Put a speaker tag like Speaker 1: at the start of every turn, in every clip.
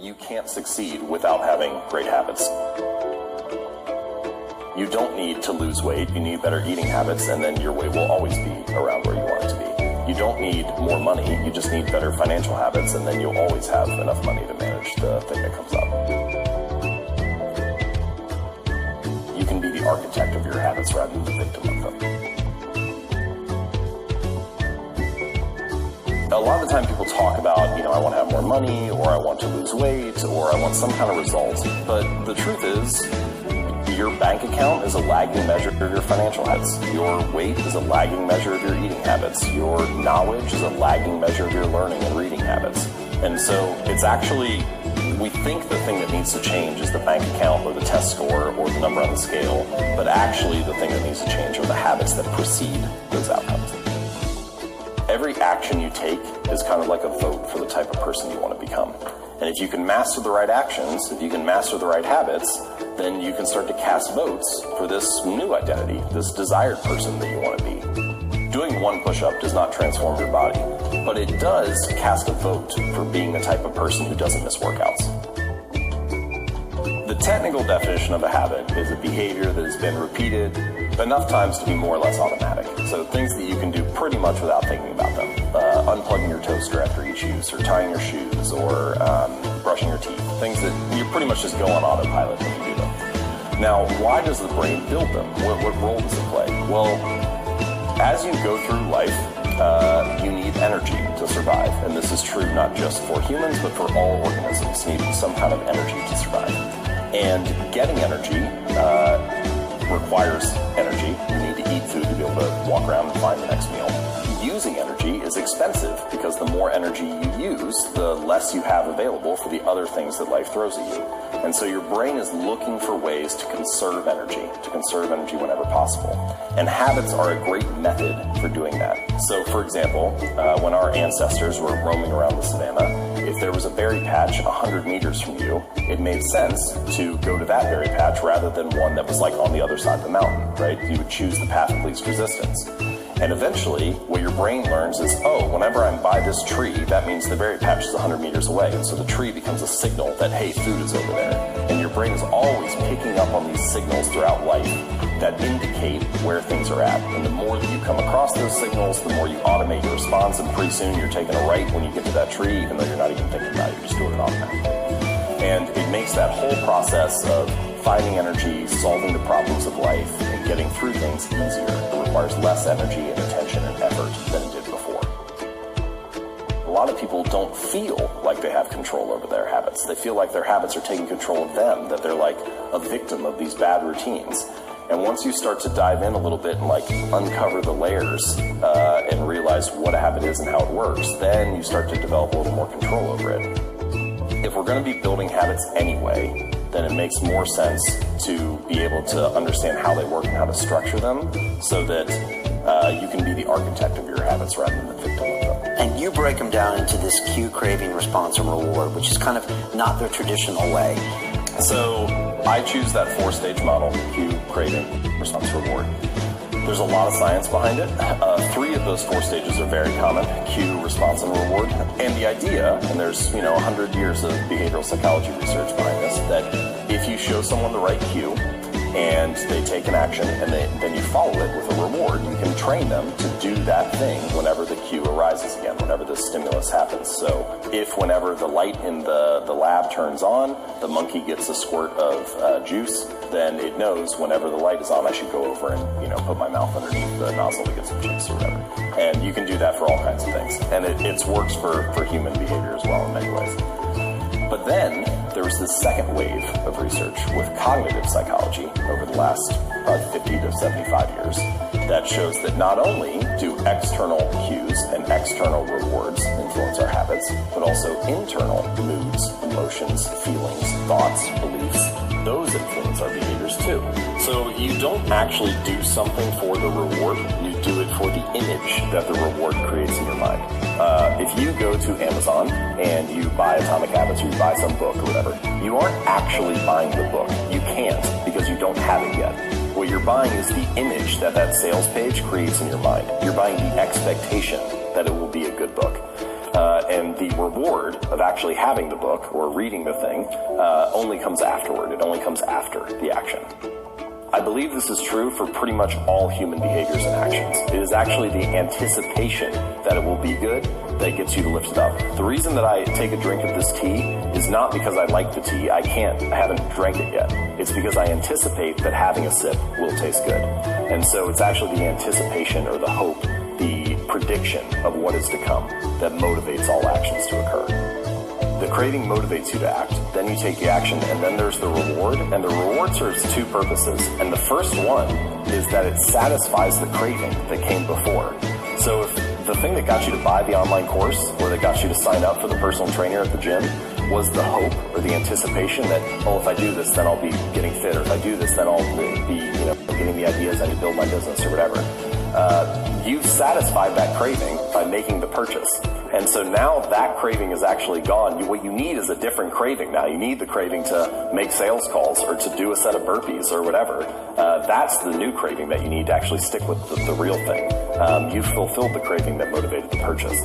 Speaker 1: You can't succeed without having great habits. You don't need to lose weight, you need better eating habits, and then your weight will always be around where you want it to be. You don't need more money, you just need better financial habits, and then you'll always have enough money to manage the thing that comes up. You can be the architect of your habits rather than the victim of them. A lot of the time people talk about, I want to have more money, or I want to lose weight, or I want some kind of result. But the truth is, your bank account is a lagging measure of your financial habits. Your weight is a lagging measure of your eating habits. Your knowledge is a lagging measure of your learning and reading habits. And so it's actually, we think the thing that needs to change is the bank account or the test score or the number on the scale, but actually the thing that needs to change are the habits that precede those outcomes. Every action you take is kind of like a vote for the type of person you want to become. And if you can master the right actions, if you can master the right habits, then you can start to cast votes for this new identity, this desired person that you want to be. Doing one push-up does not transform your body, but it does cast a vote for being the type of person who doesn't miss workouts. The technical definition of a habit is a behavior that has been repeated enough times to be more or less automatic. So things that you can do pretty much without thinking about them. Unplugging your toaster after each use, or tying your shoes, or brushing your teeth. Things that you pretty much just go on autopilot when you do them. Now, why does the brain build them? What role does it play? Well, as you go through life, you need energy to survive. And this is true not just for humans, but for all organisms need some kind of energy to survive. And getting energy requires energy. You need to eat food to be able to walk around and find the next meal. Using energy is expensive because the more energy you use, the less you have available for the other things that life throws at you. And so your brain is looking for ways to conserve energy whenever possible. And habits are a great method for doing that. So for example, when our ancestors were roaming around the savannah, if there was a berry patch 100 meters from you, it made sense to go to that berry patch rather than one that was like on the other side of the mountain, right? You would choose the path of least resistance. And eventually, what your brain learns is, whenever I'm by this tree, that means the berry patch is 100 meters away. And so the tree becomes a signal that, hey, food is over there. And your brain is always picking up on these signals throughout life that indicate where things are at. And the more that you come across those signals, the more you automate your response, and pretty soon you're taking a right when you get to that tree, even though you're not even thinking about it, you're just doing it automatically. And it makes that whole process of finding energy, solving the problems of life, and getting through things easier. It requires less energy and attention and effort than it did before. A lot of people don't feel like they have control over their habits. They feel like their habits are taking control of them, that they're like a victim of these bad routines. And once you start to dive in a little bit and uncover the layers and realize what a habit is and how it works, then you start to develop a little more control over it. If we're going to be building habits anyway, then it makes more sense to be able to understand how they work and how to structure them so that you can be the architect of your habits rather than the victim of them.
Speaker 2: And you break them down into this cue, craving, response, and reward, which is kind of not the traditional way.
Speaker 1: So I choose that 4-stage model: cue, craving, response, reward. There's a lot of science behind it. 3 of those 4 stages are very common: cue, response, and reward. And the idea, and there's 100 years of behavioral psychology research behind this, that if you show someone the right cue and they take an action and then you follow it with a reward, you can train them to do that thing whenever the cue arises again, whenever the stimulus happens. So if whenever the light in the lab turns on, the monkey gets a squirt of juice, then it knows whenever the light is on, I should go over and put my mouth underneath the nozzle to get some juice or whatever. And you can do that for all kinds of things. And it works for human behavior as well in many ways. But then there was this second wave of research with cognitive psychology over the last probably 50 to 75 years that shows that not only do external cues and external rewards influence our habits, but also internal moods, emotions, feelings, thoughts, beliefs, those influence our behaviors too. So you don't actually do something for the reward, you do it for the image that the reward creates in your mind. If you go to Amazon and you buy Atomic Habits or you buy some book or whatever, you aren't actually buying the book. You can't because you don't have it yet. What you're buying is the image that sales page creates in your mind. You're buying the expectation that it will be a good book. and the reward of actually having the book or reading the thing only comes afterward. It only comes after the action. I believe this is true for pretty much all human behaviors and actions. It is actually the anticipation that it will be good that gets you to lift it up. The reason that I take a drink of this tea is not because I like the tea. I haven't drank it yet. It's because I anticipate that having a sip will taste good. And so it's actually the anticipation or the hope, the prediction of what is to come that motivates all actions to occur. The craving motivates you to act, then you take the action, and then there's the reward, and the reward serves two purposes. And the first one is that it satisfies the craving that came before. So if the thing that got you to buy the online course, or that got you to sign up for the personal trainer at the gym, was the hope or the anticipation that, oh, if I do this, then I'll be getting fit, or if I do this, then I'll be, getting the ideas I need to build my business or whatever. You've satisfied that craving by making the purchase. And so now that craving is actually gone. What you need is a different craving now. You need the craving to make sales calls or to do a set of burpees or whatever. That's the new craving that you need to actually stick with the real thing. You've fulfilled the craving that motivated the purchase.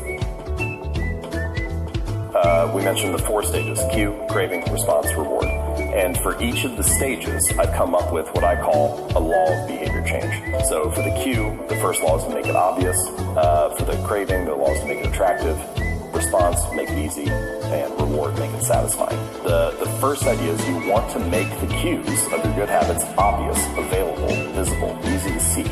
Speaker 1: We mentioned the 4 stages: cue, craving, response, reward. And for each of the stages, I've come up with what I call a law of behavior change. So for the cue, the first law is to make it obvious. For the craving, the law is to make it attractive. Response, make it easy. And reward, make it satisfying. The first idea is you want to make the cues of your good habits obvious, available, visible, easy to see.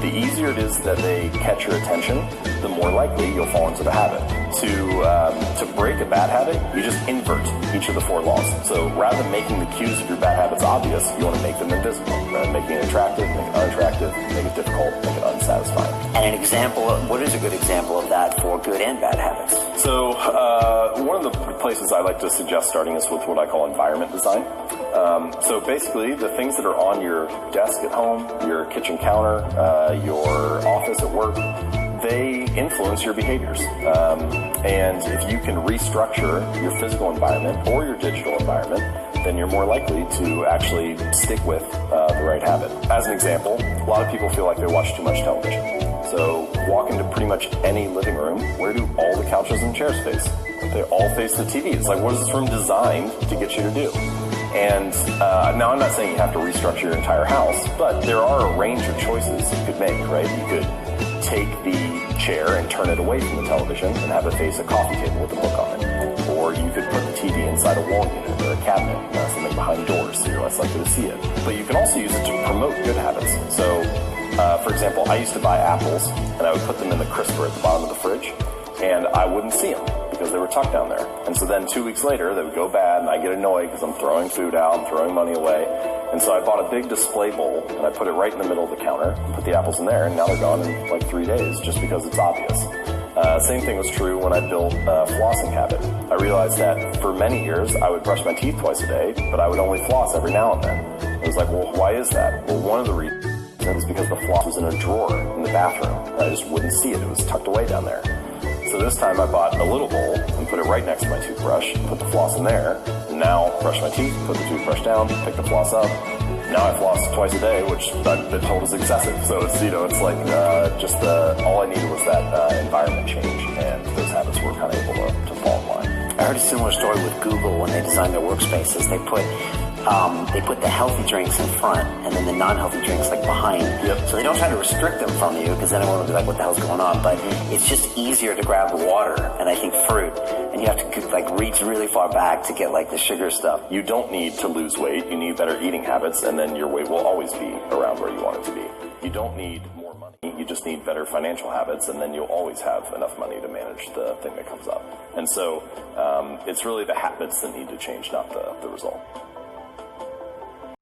Speaker 1: The easier it is that they catch your attention, the more likely you'll fall into the habit. To break a bad habit, you just invert each of the 4 laws. So rather than making the cues of your bad habits obvious, you want to make them invisible. Rather than making it attractive, make it unattractive, make it difficult, make it unsatisfying.
Speaker 2: And an example, what is a good example of that for good and bad habits?
Speaker 1: So one of the places I like to suggest starting is with what I call environment design. So basically, the things that are on your desk at home, your kitchen counter, your office at work, they influence your behaviors. And if you can restructure your physical environment or your digital environment, then you're more likely to actually stick with the right habit. As an example, a lot of people feel like they watch too much television. So walk into pretty much any living room. Where do all the couches and chairs face? They all face the TV. It's like, what is this room designed to get you to do? And now I'm not saying you have to restructure your entire house, but there are a range of choices you could make, right? You could take the chair and turn it away from the television and have it face a coffee table with a book on it. Or you could put the TV inside a wall unit or a cabinet, something behind doors so you're less likely to see it. But you can also use it to promote good habits. So, for example, I used to buy apples and I would put them in the crisper at the bottom of the fridge and I wouldn't see them because they were tucked down there. And so then 2 weeks later, they would go bad and I get annoyed because I'm throwing food out, I'm throwing money away. And so I bought a big display bowl and I put it right in the middle of the counter and put the apples in there, and now they're gone in like 3 days just because it's obvious. Same thing was true when I built a flossing habit. I realized that for many years I would brush my teeth twice a day, but I would only floss every now and then. It was like, well, why is that? Well, one of the reasons is because the floss was in a drawer in the bathroom. I just wouldn't see it. It was tucked away down there. So this time I bought a little bowl and put it right next to my toothbrush, put the floss in there, and now brush my teeth, put the toothbrush down, pick the floss up. Now I floss twice a day, which I've been told is excessive. So it's, it's like all I needed was that environment change, and those habits were kind of able to fall in line.
Speaker 2: I heard a similar story with Google when they designed their workspaces. They put the healthy drinks in front and then the non-healthy drinks like behind.
Speaker 1: Yep.
Speaker 2: So they don't try to restrict them from you because then everyone will be like, what the hell's going on? But it's just easier to grab water and I think fruit, and you have to like reach really far back to get like the sugar stuff.
Speaker 1: You don't need to lose weight. You need better eating habits, and then your weight will always be around where you want it to be. You don't need more money. You just need better financial habits, and then you'll always have enough money to manage the thing that comes up. And so it's really the habits that need to change, not the result.